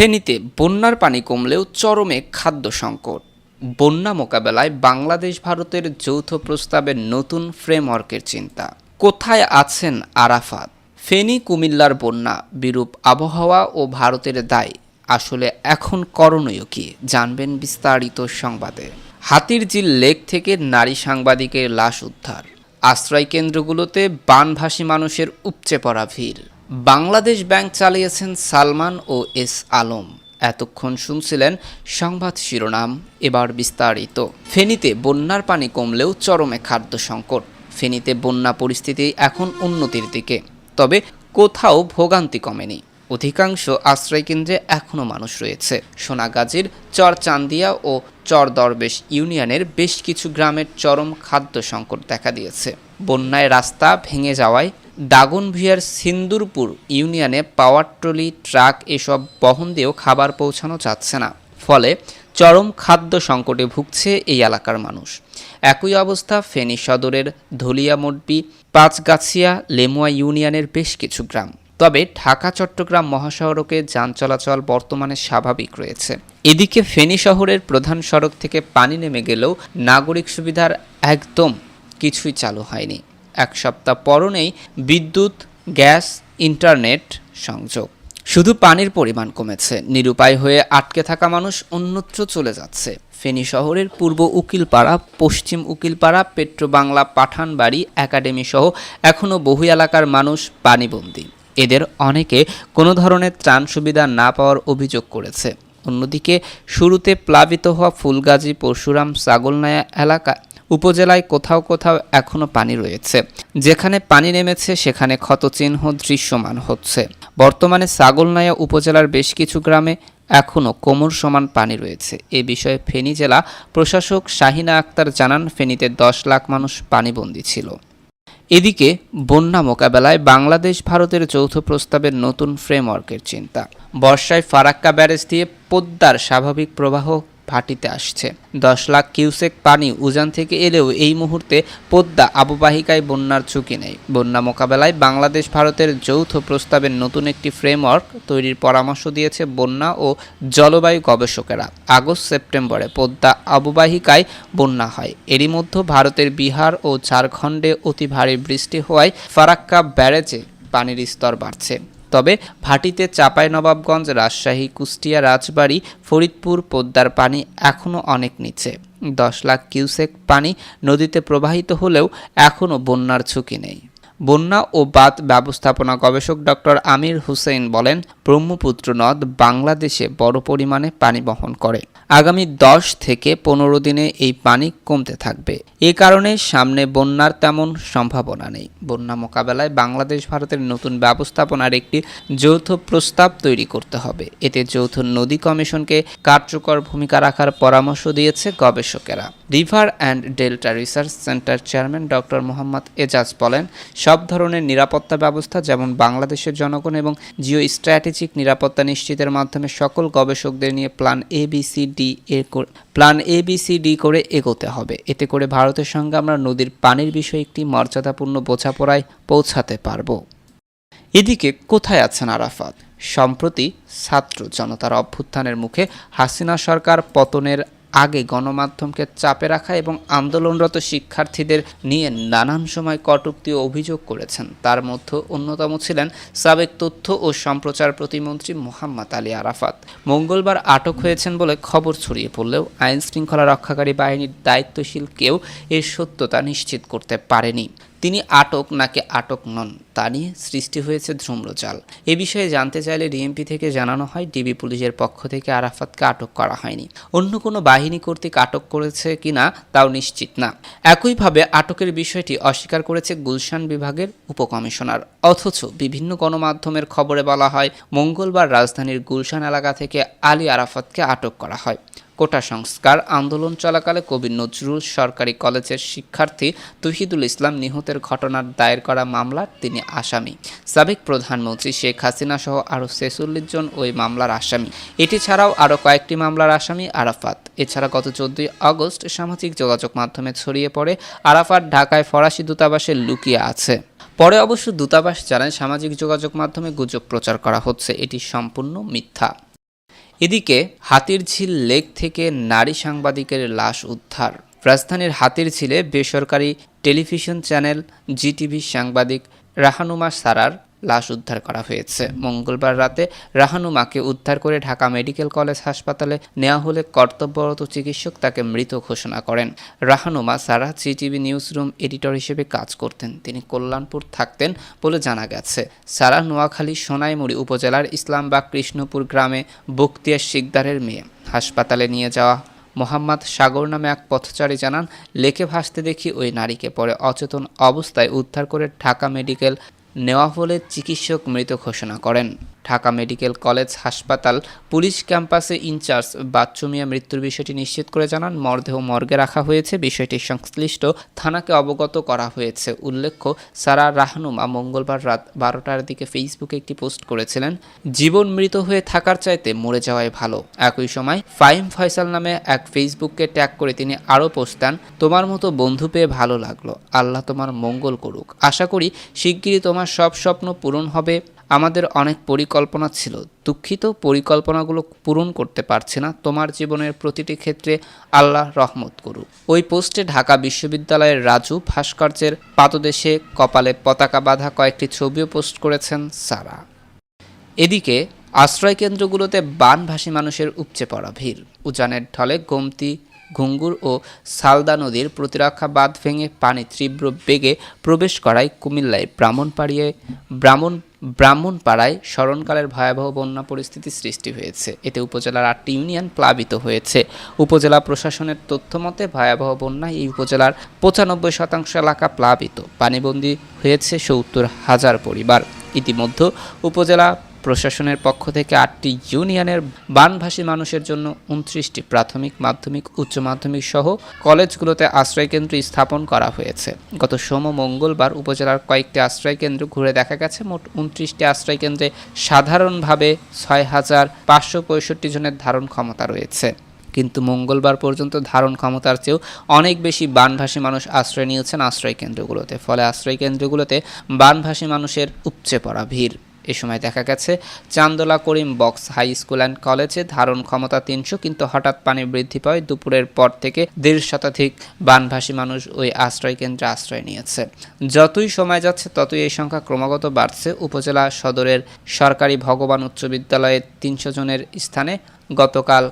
ফেনীতে বন্যার পানি কমলেও চরমে খাদ্য সংকট। বন্যা মোকাবেলায় বাংলাদেশ ভারতের যৌথ প্রস্তাবের নতুন ফ্রেমওয়ার্কের চিন্তা। কোথায় আছেন আরাফাত? ফেনী কুমিল্লার বন্যা, বিরূপ আবহাওয়া ও ভারতের দায়। আসলে এখন করণীয় কি, জানবেন বিস্তারিত সংবাদে। হাতিরঝিল লেক থেকে নারী সাংবাদিকের লাশ উদ্ধার। আশ্রয় কেন্দ্রগুলোতে বানভাসী মানুষের উপচে পড়া ভিড়। বাংলাদেশ ব্যাংক চালিয়েছেন সালমান ও এস আলম। এতক্ষণ শুনছিলেন সংবাদ শিরোনাম, এবার বিস্তারিত। ফেনীতে বন্যার পানি কমলেও চরমে খাদ্য সংকট। ফেনীতে বন্যা পরিস্থিতি এখন উন্নতির দিকে, তবে কোথাও ভোগান্তি কমেনি। অধিকাংশ আশ্রয়কেন্দ্রে এখনও মানুষ রয়েছে। সোনাগাজীর চর চান্দিয়া ও চর দরবেশ ইউনিয়নের বেশ কিছু গ্রামের চরম খাদ্য সংকট দেখা দিয়েছে। বন্যায় রাস্তা ভেঙে যাওয়ায় দাগনভূঞার সিন্দুরপুর ইউনিয়নে পাওয়ার ট্রলি, ট্রাক এসব বহন দিয়েও খাবার পৌঁছানো যাচ্ছে না। ফলে চরম খাদ্য সংকটে ভুগছে এই এলাকার মানুষ। একই অবস্থা ফেনী সদরের ধলিয়ামড্বি, পাঁচগাছিয়া, লেমুয়া ইউনিয়নের বেশ কিছু গ্রাম। তবে ঢাকা চট্টগ্রাম মহাসড়কে যান চলাচল বর্তমানে স্বাভাবিক রয়েছে। এদিকে ফেনী শহরের প্রধান সড়ক থেকে পানি নেমে গেলেও নাগরিক সুবিধার একদম কিছুই চালু হয়নি। এক সপ্তাহ পরও নেই বিদ্যুৎ, গ্যাস, ইন্টারনেট সংযোগ। শুধু পানির পরিমাণ কমেছে, নিরুপায় হয়ে আটকে থাকা মানুষ অন্যত্র চলে যাচ্ছে। ফেনী শহরের পূর্ব উকিলপাড়া, পশ্চিম উকিলপাড়া, পেট্রোবাংলা, পাঠানবাড়ি, একাডেমি সহ এখনও বহু এলাকার মানুষ পানিবন্দী। এদের অনেকে কোনো ধরনের ত্রাণ সুবিধা না পাওয়ার অভিযোগ করেছে। অন্যদিকে শুরুতে প্লাবিত হওয়া ফুলগাজী, পরশুরাম, ছাগলনাইয়া এলাকা উপজেলায় কোথাও কোথাও এখনও পানি রয়েছে। যেখানে পানি নেমেছে সেখানে ক্ষতচিহ্ন দৃশ্যমান হচ্ছে। বর্তমানে ছাগলনাইয়া উপজেলার বেশ কিছু গ্রামে এখনও কোমর সমান পানি রয়েছে। এ বিষয়ে ফেনী জেলা প্রশাসক শাহিনা আক্তার জানান, ফেনীতে 10 লাখ মানুষ পানিবন্দী ছিল। এদিকে বন্যা মোকাবেলায় বাংলাদেশ ভারতের যৌথ প্রস্তাবের নতুন ফ্রেমওয়ার্কের চিন্তা। বর্ষায় ফারাক্কা ব্যারেজ দিয়ে পদ্মার স্বাভাবিক প্রবাহ ভাটিতে আসছে। 10 লাখ কিউসেক পানি উজান থেকে এলেও এই মুহূর্তে পদ্মা অববাহিকায় বন্যার ঝুঁকি নেই। বন্যা মোকাবেলায় বাংলাদেশ ভারতের যৌথ প্রস্তাবের নতুন একটি ফ্রেমওয়ার্ক তৈরির পরামর্শ দিয়েছে বন্যা ও জলবায়ু গবেষকেরা। আগস্ট-সেপ্টেম্বরে পদ্মা অববাহিকায় বন্যা হয়। এরই মধ্যে ভারতের বিহার ও ঝাড়খণ্ডে অতি ভারী বৃষ্টি হওয়ায় ফারাক্কা ব্যারেজে পানির স্তর বাড়ছে। তবে ভাটিতে চাঁপাইনবাবগঞ্জ, রাজশাহী, কুষ্টিয়া, রাজবাড়ী, ফরিদপুর পদ্মার পানি এখনও অনেক নিচে। 10 লাখ কিউসেক পানি নদীতে প্রবাহিত হলেও এখনও বন্যার ঝুঁকি নেই। বন্যা ও বাঁধ ব্যবস্থাপনা গবেষক ডক্টর আমির হুসেইন বলেন, ব্রহ্মপুত্র নদ বাংলাদেশে বড় পরিমাণে পানি বহন করে। আগামী 10 থেকে 15 দিনে এই পানি কমতে থাকবে। এ কারণে সামনে বন্যার তেমন সম্ভাবনা নেই। বন্যা মোকাবেলায় বাংলাদেশ ভারতের নতুন ব্যবস্থাপনার একটি যৌথ প্রস্তাব তৈরি করতে হবে। এতে যৌথ নদী কমিশনকে কার্যকর ভূমিকা রাখার পরামর্শ দিয়েছে গবেষকেরা। River and delta research centre chairman doctor Mohammad Ejaz বলেন, সব ধরনের নিরাপত্তা ব্যবস্থা যেমন বাংলাদেশের জনগণ এবং জিও স্ট্র্যাটেজিক নিরাপত্তা নিশ্চিতের মাধ্যমে সকল গবেষকদের নিয়ে প্ল্যান ABCD করে এগোতে হবে। এতে করে ভারতের সঙ্গে আমরা নদীর পানির বিষয়ে একটি মর্যাদাপূর্ণ বোঝাপড়ায় পৌঁছাতে পারব। এদিকে কোথায় আছেন আরাফাত? সম্প্রতি ছাত্র জনতার অভ্যুত্থানের মুখে হাসিনা সরকার পতনের আগে গণমাধ্যমকে চাপে রাখা এবং আন্দোলনরত শিক্ষার্থীদের নিয়ে নানান সময় কটূক্তি ও অভিযোগ করেছেন। তার মধ্যে অন্যতম ছিলেন সাবেক তথ্য ও সম্প্রচার প্রতিমন্ত্রী মোহাম্মদ আলী আরাফাত। মঙ্গলবার আটক হয়েছেন বলে খবর ছড়িয়ে পড়লেও আইন শৃঙ্খলা রক্ষাকারী বাহিনীর দায়িত্বশীল কেউ এর সত্যতা নিশ্চিত করতে পারেনি। তিনি আটক নাকি আটক নন তা নিয়ে সৃষ্টি হয়েছে ধূম্রজাল। এ বিষয়ে জানতে চাইলে ডিএমপি থেকে জানানো হয়, ডিবি পুলিশের পক্ষ থেকে আরাফাতকে আটক করা হয়নি। অন্য কোনো বাহিনী কর্তৃক আটক করেছে কিনা তাও নিশ্চিত না। একইভাবে আটকের বিষয়টি অস্বীকার করেছে গুলশান বিভাগের উপকমিশনার। অথচ বিভিন্ন গণমাধ্যমের খবরে বলা হয়, মঙ্গলবার রাজধানীর গুলশান এলাকা থেকে আলী আরাফাতকে আটক করা হয়। কোটা সংস্কার আন্দোলন চলাকালে কবি নজরুল সরকারি কলেজের শিক্ষার্থী তৌহিদুল ইসলাম নিহতের ঘটনার দায়ের করা মামলার তিনি আসামি। সাবেক প্রধানমন্ত্রী শেখ হাসিনা সহ আরও 46 জন ওই মামলার আসামি। এটি ছাড়াও আরও কয়েকটি মামলার আসামি আরাফাত। এছাড়া গত 14 আগস্ট সামাজিক যোগাযোগ মাধ্যমে ছড়িয়ে পড়ে আরাফাত ঢাকায় ফরাসি দূতাবাসে লুকিয়ে আছে। পরে অবশ্য দূতাবাস জানায়, সামাজিক যোগাযোগ মাধ্যমে গুজব প্রচার করা হচ্ছে, এটি সম্পূর্ণ মিথ্যা। এদিকে হাতিরঝিল লেক থেকে নারী সাংবাদিকের লাশ উদ্ধার। রাজধানীর হাতিরঝিলে বেসরকারি টেলিভিশন চ্যানেল জিটিভির সাংবাদিক রাহানুমা সারার লাশ উদ্ধার করা হয়েছে। মঙ্গলবার রাতে রাহানুমাকে উদ্ধার করে ঢাকা মেডিকেল কলেজ হাসপাতালে নেওয়া হলে কর্তব্যরত চিকিৎসক তাকে মৃত ঘোষণা করেন। রাহানুমা সারা জিটিভি নিউজ রুম এডিটর হিসেবে কাজ করতেন। তিনি কল্যাণপুর থাকতেন বলে জানা গেছে। সারা নোয়াখালী সোনাইমুড়ি উপজেলার ইসলামবাগ কৃষ্ণপুর গ্রামে বখতিয়ার শিকদারের মেয়ে। হাসপাতালে নিয়ে যাওয়া মোহাম্মদ সাগর নামে এক পথচারী জানান, লেকে ভাসতে দেখি ওই নারীকে পরে অচেতন অবস্থায় উদ্ধার করে ঢাকা মেডিকেল নেওয়া হলে চিকিৎসক মৃত ঘোষণা করেন। ঢাকা মেডিকেল কলেজ হাসপাতাল পুলিশ ক্যাম্পাসে ইনচার্জ বাচ্চু মিয়া মৃত্যুর বিষয়টি নিশ্চিত করে জানান, মরদেহ মর্গে রাখা হয়েছে। বিষয়টি সংশ্লিষ্ট থানাকে অবগত করা হয়েছে। উল্লেখ্য, সারা রাহনুমা মঙ্গলবার রাত 12টার দিকে ফেসবুকে একটি পোস্ট করেছিলেন, জীবন মৃত হয়ে থাকার চাইতে মরে যাওয়াই ভালো। একই সময় ফাহিম ফয়সাল নামে এক ফেসবুককে ট্যাগ করে তিনি আরও পোস্ট দেন, তোমার মতো বন্ধু পেয়ে ভালো লাগলো, আল্লাহ তোমার মঙ্গল করুক, আশা করি শিগগিরই তোমার সব স্বপ্ন পূরণ হবে। আমাদের অনেক পরিকল্পনা ছিল, দুঃখিত পরিকল্পনাগুলো পূরণ করতে পারছি না, তোমার জীবনের প্রতিটি ক্ষেত্রে আল্লাহ রহমত করুক। ওই পোস্টে ঢাকা বিশ্ববিদ্যালয়ের রাজু ভাস্কর্যের পাদদেশে কপালে পতাকা বাঁধা কয়েকটি ছবিও পোস্ট করেছেন সারা। এদিকে আশ্রয়কেন্দ্রগুলোতে বানভাসী মানুষের উপচে পড়া ভিড়। উজানের ঢলে গোমতী, ঘুঙ্গুর ও সালদা নদীর প্রতিরক্ষা বাঁধ ভেঙে পানি তীব্র বেগে প্রবেশ করায় কুমিল্লায় ব্রাহ্মণপাড়ায় স্মরণকালের ভয়াবহ বন্যা পরিস্থিতি সৃষ্টি হয়েছে। এতে উপজেলার 8টি ইউনিয়ন প্লাবিত হয়েছে। উপজেলা প্রশাসনের তথ্য মতে ভয়াবহ বন্যায় এই উপজেলার 95% এলাকা প্লাবিত, পানিবন্দী হয়েছে 70,000 পরিবার। ইতিমধ্যে উপজেলা প্রশাসনের পক্ষ থেকে 8টি ইউনিয়নের বানভাসী মানুষের জন্য 29টি প্রাথমিক, মাধ্যমিক, উচ্চ মাধ্যমিক সহ কলেজগুলোতে আশ্রয়কেন্দ্র স্থাপন করা হয়েছে। গত মঙ্গলবার উপজেলার কয়েকটি আশ্রয়কেন্দ্র ঘুরে দেখা গেছে, মোট 29টি আশ্রয়কেন্দ্রে সাধারণভাবে 6,565 জনের ধারণ ক্ষমতা রয়েছে। কিন্তু মঙ্গলবার পর্যন্ত ধারণ ক্ষমতার চেয়েও অনেক বেশি বানভাসী মানুষ আশ্রয় নিয়েছেন আশ্রয়কেন্দ্রগুলোতে। ফলে আশ্রয়কেন্দ্রগুলোতে বানভাসী মানুষের উপচে পড়া ভিড়। এ সময় দেখা গেছে চান্দোলা Karim Bux high school and কলেজে ধারণ ক্ষমতা 300, কিন্তু হঠাৎ পানি বৃদ্ধি পায় দুপুরের পর থেকে 1.5 শতাধিক বানভাসী মানুষ ওই আশ্রয়কেন্দ্রে আশ্রয় নিয়েছে। যতই সময় যাচ্ছে ততই এই সংখ্যা ক্রমাগত বাড়ছে। উপজেলা সদরের সরকারি ভগবান উচ্চ বিদ্যালয়ে 300 জনের স্থানে গতকাল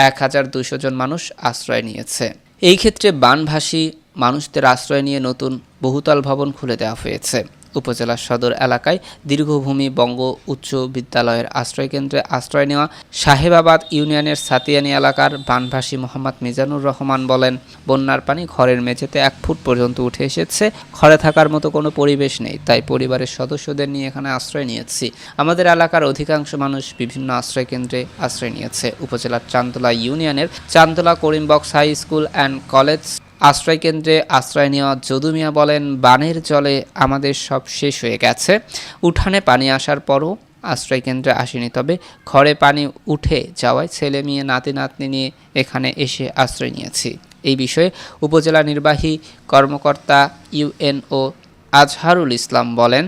1,200 জন মানুষ আশ্রয় নিয়েছে। এই ক্ষেত্রে বানভাসী মানুষদের আশ্রয় নিয়ে নতুন বহুতল ভবন খুলে দেওয়া হয়েছে। উপজেলা সদর এলাকায় দীর্ঘভূমি বঙ্গ উচ্চ বিদ্যালয়ের আশ্রয়কেন্দ্রে আশ্রয় নেওয়া সাহেবাবাদ ইউনিয়নের সাতিয়ানি এলাকার বানভাসী মোহাম্মদ মিজানুর রহমান বলেন, বন্যার পানি ঘরের মেঝেতে 1 ফুট পর্যন্ত উঠে এসেছে, ঘরে থাকার মতো কোনো পরিবেশ নেই, তাই পরিবারের সদস্যদের নিয়ে এখানে আশ্রয় নিয়েছি। আমাদের এলাকার অধিকাংশ মানুষ বিভিন্ন আশ্রয়কেন্দ্রে আশ্রয় নিয়েছে। উপজেলার চান্দোলা ইউনিয়নের Chandola Karim Bux high school and college আশ্রয়কেন্দ্রে আশ্রয় নেওয়া যদু মিয়া বলেন, বানের জলে আমাদের সব শেষ হয়ে গেছে, উঠানে পানি আসার পরও আশ্রয়কেন্দ্রে আসেনি, তবে ঘরে পানি উঠে যাওয়ায় ছেলে মেয়ে নাতি নাতনি নিয়ে এখানে এসে আশ্রয় নিয়েছি। এই বিষয়ে উপজেলা নির্বাহী কর্মকর্তা ইউএনও আজহারুল ইসলাম বলেন,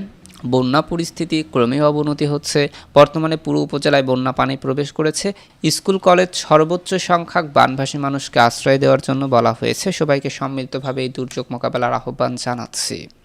বন্যা পরিস্থিতি ক্রমেই অবনতি হচ্ছে। বর্তমানে পুরো উপজেলায় বন্যা পানি প্রবেশ করেছে। স্কুল কলেজ সর্বোচ্চ সংখ্যক বানভাসী মানুষকে আশ্রয় দেওয়ার জন্য বলা হয়েছে। সবাইকে সম্মিলিতভাবে এই দুর্যোগ মোকাবেলার আহ্বান জানাচ্ছি।